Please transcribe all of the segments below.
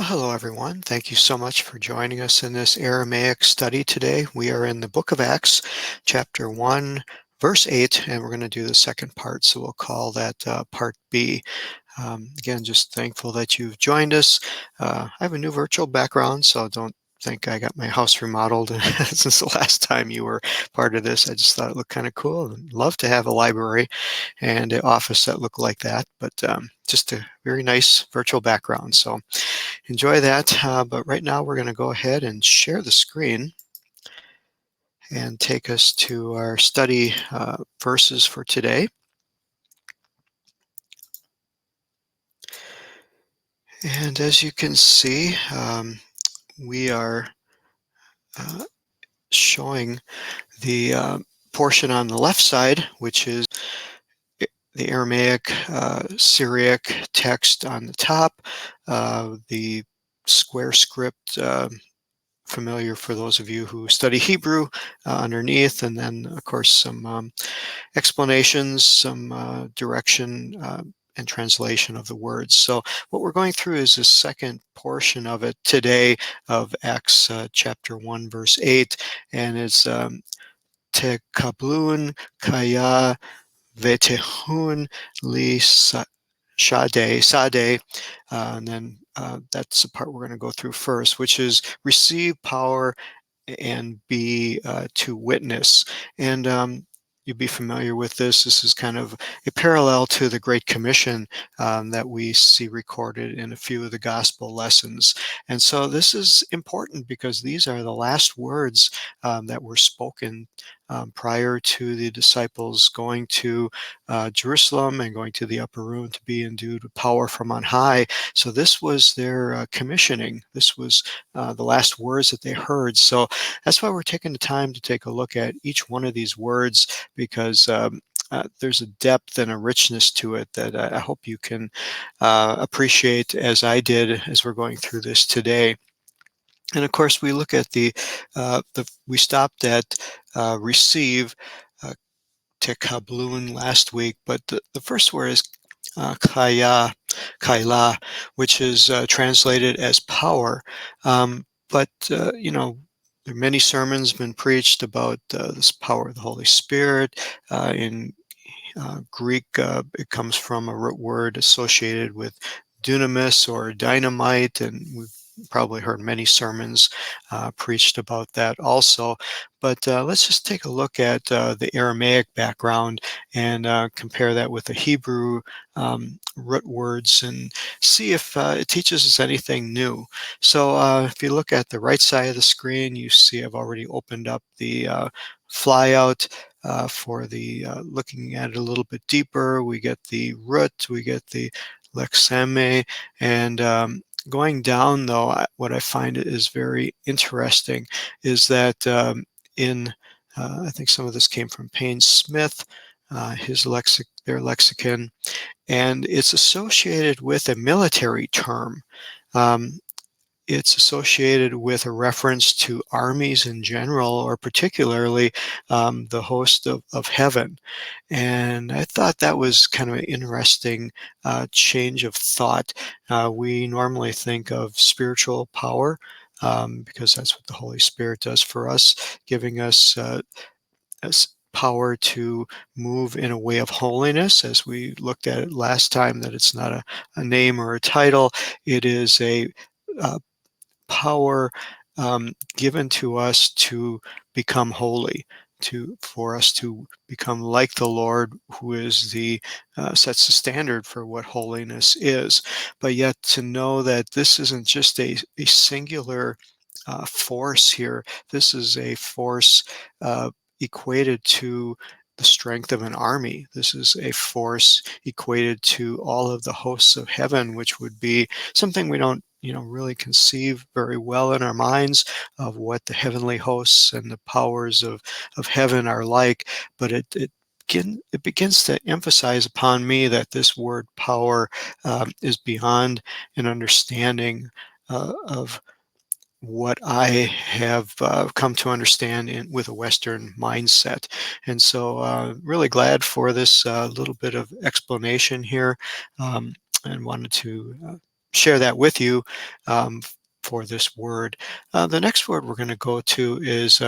Well, hello everyone. Thank you so much for joining us in this Aramaic study today. We are in the book of Acts, chapter 1, verse 8, and we're going to do the second part, so we'll call that part B. Again, just thankful that you've joined us. I have a new virtual background, so don't think I got my house remodeled since the last time you were part of this. I just thought it looked kind of cool. I'd love to have a library and an office that looked like that, but just a very nice virtual background. So enjoy that. But right now we're going to go ahead and share the screen and take us to our study verses for today. And as you can see, we are showing the portion on the left side, which is the Aramaic Syriac text on the top, the square script familiar for those of you who study Hebrew underneath, and then of course some explanations, some direction and translation of the words. So what we're going through is the second portion of it today of Acts chapter 1 verse 8, and it's Tekablun Kaya Vetehun Li Sade, and then that's the part we're going to go through first, which is receive power and be to witness. And you'd be familiar with this. This is kind of a parallel to the Great Commission that we see recorded in a few of the gospel lessons. And so this is important because these are the last words that were spoken prior to the disciples going to Jerusalem and going to the upper room to be endued with power from on high. So this was their commissioning. This was the last words that they heard. So that's why we're taking the time to take a look at each one of these words, because there's a depth and a richness to it that I hope you can appreciate as I did as we're going through this today. And of course, we look at we stopped at receive, tekabloon last week, but the first word is kaila, which is translated as power. But there are many sermons been preached about this power of the Holy Spirit. In Greek, it comes from a root word associated with dunamis or dynamite, and we've probably heard many sermons preached about that also. But let's just take a look at the Aramaic background and compare that with the Hebrew root words and see if it teaches us anything new. So if you look at the right side of the screen, you see I've already opened up the flyout for the looking at it a little bit deeper. We get the root, we get the lexeme, and going down, though, what I find is very interesting is that I think some of this came from Payne Smith, their lexicon, and it's associated with a military term. It's associated with a reference to armies in general, or particularly the host of heaven. And I thought that was kind of an interesting change of thought. We normally think of spiritual power because that's what the Holy Spirit does for us, giving us power to move in a way of holiness, as we looked at it last time, that it's not a name or a title. It is a power given to us to become holy, for us to become like the Lord, who is sets the standard for what holiness is. But yet to know that this isn't just a singular force here. This is a force equated to the strength of an army. This is a force equated to all of the hosts of heaven, which would be something we don't really conceive very well in our minds of what the heavenly hosts and the powers of heaven are like. But it begins to emphasize upon me that this word power is beyond an understanding of what I have come to understand with a Western mindset. And so really glad for this little bit of explanation here, and wanted to share that with you um, for this word. The next word we're going to go to is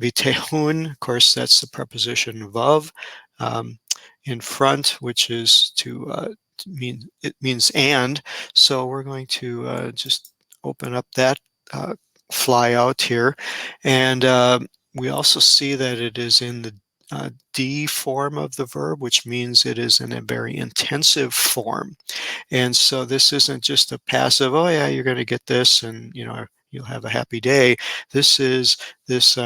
vitehun. Of course, that's the preposition vav in front, which is to mean, it means and. So we're going to just open up that uh, fly out here, and we also see that it is in the D form of the verb, which means it is in a very intensive form. And so this isn't just a passive, oh yeah, you're going to get this and you'll have a happy day. This is this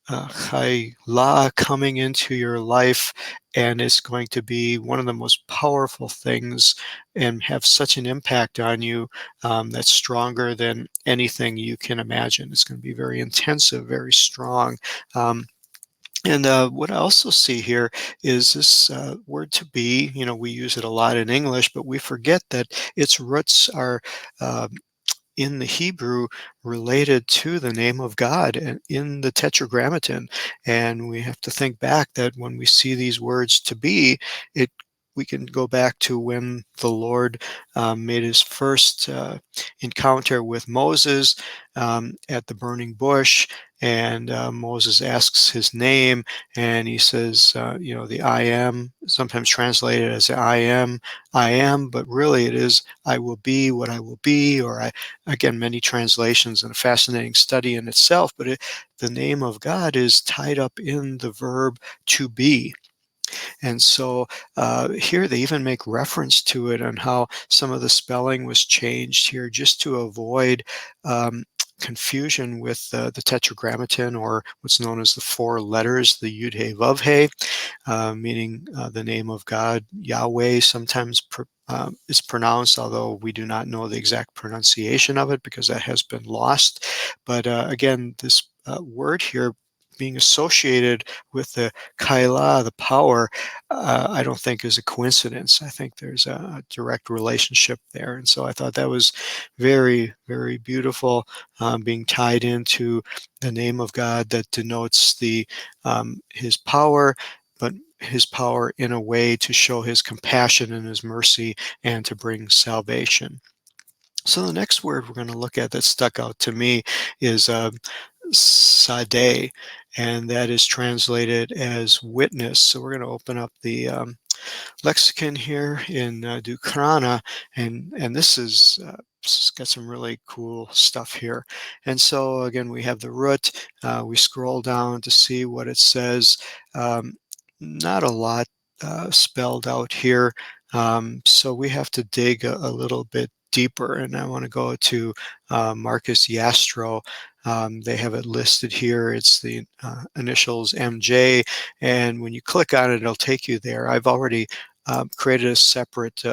chayla coming into your life, and it's going to be one of the most powerful things and have such an impact on you that's stronger than anything you can imagine. It's going to be very intensive, very strong. Um, and what I also see here is this word to be. We use it a lot in English, but we forget that its roots are uh, in the Hebrew related to the name of God and in the Tetragrammaton. And we have to think back that when we see these words to be, it we can go back to when the Lord made his first encounter with Moses at the burning bush, and Moses asks his name, and he says, the I am, sometimes translated as I am, but really it is I will be what I will be, or again, many translations and a fascinating study in itself, but the name of God is tied up in the verb to be. And so here they even make reference to it, and how some of the spelling was changed here just to avoid confusion with the Tetragrammaton, or what's known as the four letters, the Yud He Vav He, meaning the name of God, Yahweh. Sometimes it's pronounced, although we do not know the exact pronunciation of it because that has been lost. But again, this word here being associated with the Kaila, the power, I don't think is a coincidence. I think there's a direct relationship there. And so I thought that was very, very beautiful, being tied into the name of God that denotes his power, but his power in a way to show his compassion and his mercy and to bring salvation. So the next word we're going to look at that stuck out to me is Sadeh, and that is translated as witness. So we're going to open up the lexicon here in Dukrana, and this is got some really cool stuff here. And so again, we have the root. We scroll down to see what it says. Not a lot spelled out here, so we have to dig a little bit deeper. And I want to go to Marcus Yastro. They have it listed here. It's the initials MJ, and when you click on it, it'll take you there. I've already created a separate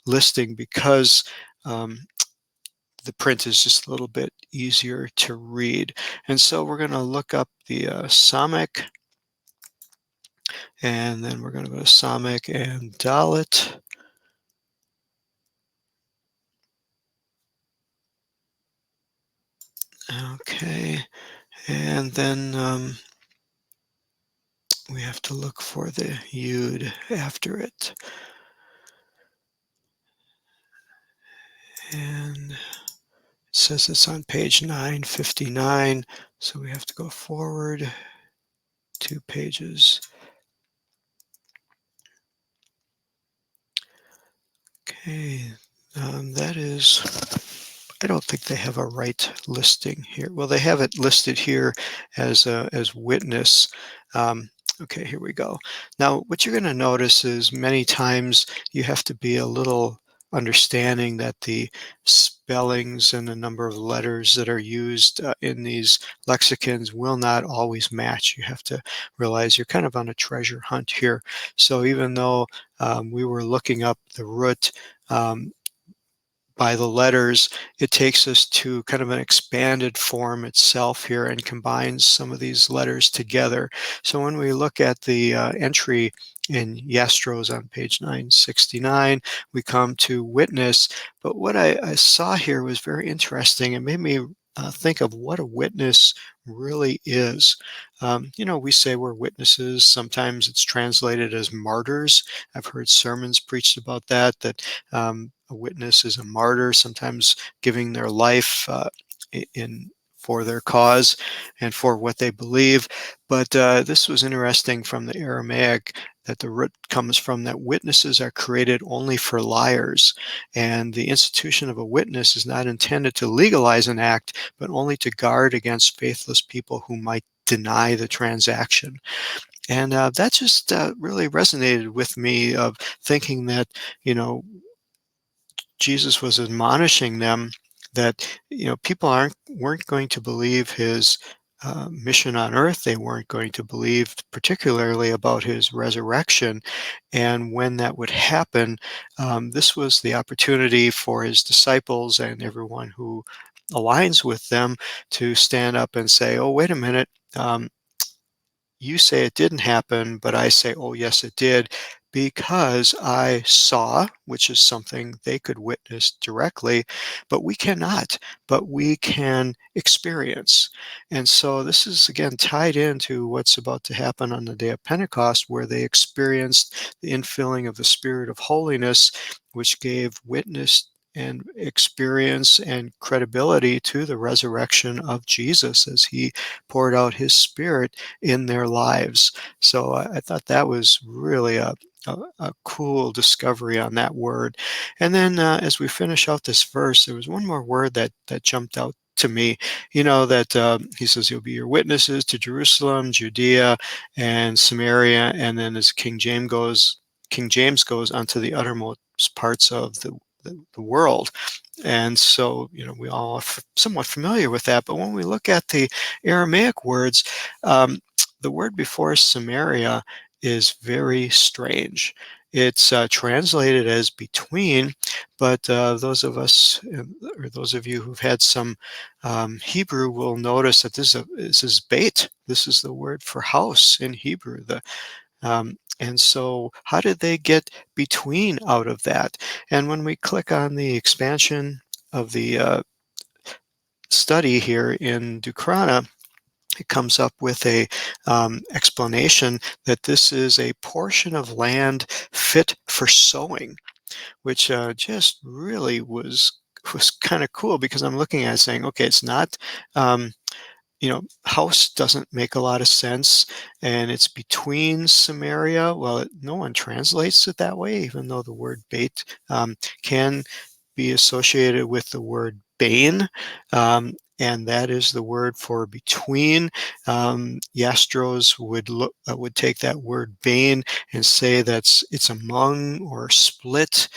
listing because the print is just a little bit easier to read. And so we're going to look up the Samek, and then we're going to go to Samek and Dalit. Okay, and then we have to look for the Yud after it. And it says it's on page 959, so we have to go forward 2 pages. Okay, that is, I don't think they have a right listing here. Well, they have it listed here as witness. Okay, here we go. Now, what you're going to notice is many times you have to be a little understanding that the spellings and the number of letters that are used in these lexicons will not always match. You have to realize you're kind of on a treasure hunt here. So even though we were looking up the root by the letters, it takes us to kind of an expanded form itself here and combines some of these letters together. So when we look at the entry in Yastro's on page 969, we come to witness. But what I saw here was very interesting. It made me think of what a witness really is. We say we're witnesses. Sometimes it's translated as martyrs. I've heard sermons preached about that a witness is a martyr, sometimes giving their life in for their cause and for what they believe. But this was interesting from the Aramaic, that the root comes from that witnesses are created only for liars. And the institution of a witness is not intended to legalize an act, but only to guard against faithless people who might deny the transaction. And that just really resonated with me, of thinking that, you know, Jesus was admonishing them that, people weren't going to believe his mission on earth. They weren't going to believe particularly about his resurrection. And when that would happen, this was the opportunity for his disciples and everyone who aligns with them to stand up and say, oh, wait a minute. You say it didn't happen, but I say, oh, yes, it did, because I saw, which is something they could witness directly, but we cannot, but we can experience. And so this is, again, tied into what's about to happen on the day of Pentecost, where they experienced the infilling of the Spirit of holiness, which gave witness and experience and credibility to the resurrection of Jesus as he poured out his Spirit in their lives. So I thought that was really a cool discovery on that word. And then as we finish out this verse, there was one more word that jumped out to me. That he says, you'll be your witnesses to Jerusalem, Judea, and Samaria. And then as King James goes onto the uttermost parts of the world. And so, we all are somewhat familiar with that. But when we look at the Aramaic words, the word before Samaria is very strange. It's translated as between, but those of us, or those of you who've had some Hebrew, will notice that this is beit. This is the word for house in Hebrew. And so how did they get between out of that? And when we click on the expansion of the study here in Dukrana, it comes up with a explanation that this is a portion of land fit for sowing, which just really was kind of cool, because I'm looking at it saying, okay, it's not um, house doesn't make a lot of sense, and it's between Samaria. Well, no one translates it that way, even though the word bait can be associated with the word bane, and that is the word for between. Yastros would take that word bane and say it's among or split.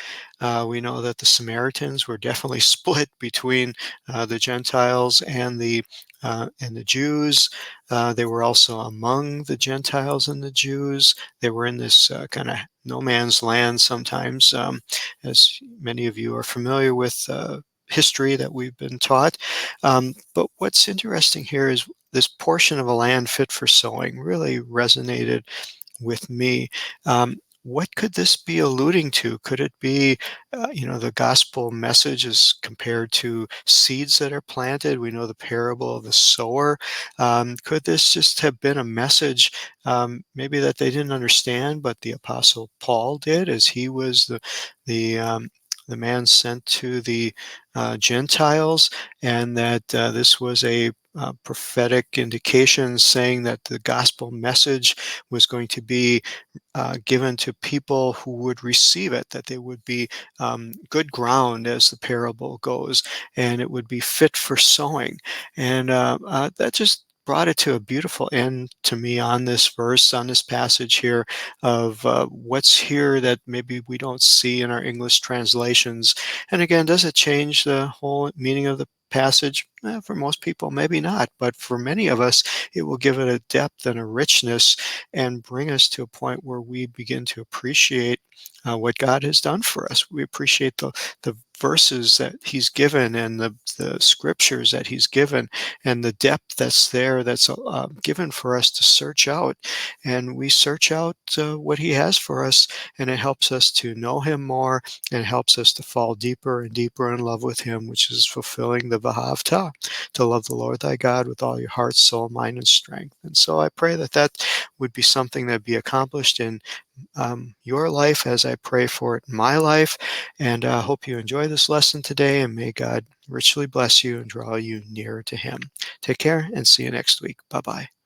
We know that the Samaritans were definitely split between the Gentiles and the Jews. They were also among the Gentiles and the Jews. They were in this kind of no man's land sometimes, as many of you are familiar with history that we've been taught. But what's interesting here is this portion of a land fit for sowing really resonated with me. What could this be alluding to? Could it be, the gospel message is compared to seeds that are planted? We know the parable of the sower. Could this just have been a message, maybe that they didn't understand, but the Apostle Paul did, as he was the man sent to the Gentiles, and that this was a prophetic indication saying that the gospel message was going to be given to people who would receive it, that they would be good ground, as the parable goes, and it would be fit for sowing. And that just brought it to a beautiful end to me on this verse, on this passage here, of what's here that maybe we don't see in our English translations. And again, does it change the whole meaning of the passage? For most people, maybe not, but for many of us, it will give it a depth and a richness, and bring us to a point where we begin to appreciate what God has done for us. We appreciate the verses that he's given, and the scriptures that he's given, and the depth that's there, that's given for us to search out. And we search out what he has for us, and it helps us to know him more, and helps us to fall deeper and deeper in love with him, which is fulfilling the Vahavta, to love the Lord thy God with all your heart, soul, mind, and strength. And so I pray that that would be something that be accomplished in your life, as I pray for it in my life. And I hope you enjoy this lesson today, and may God richly bless you and draw you nearer to him. Take care and see you next week. Bye-bye.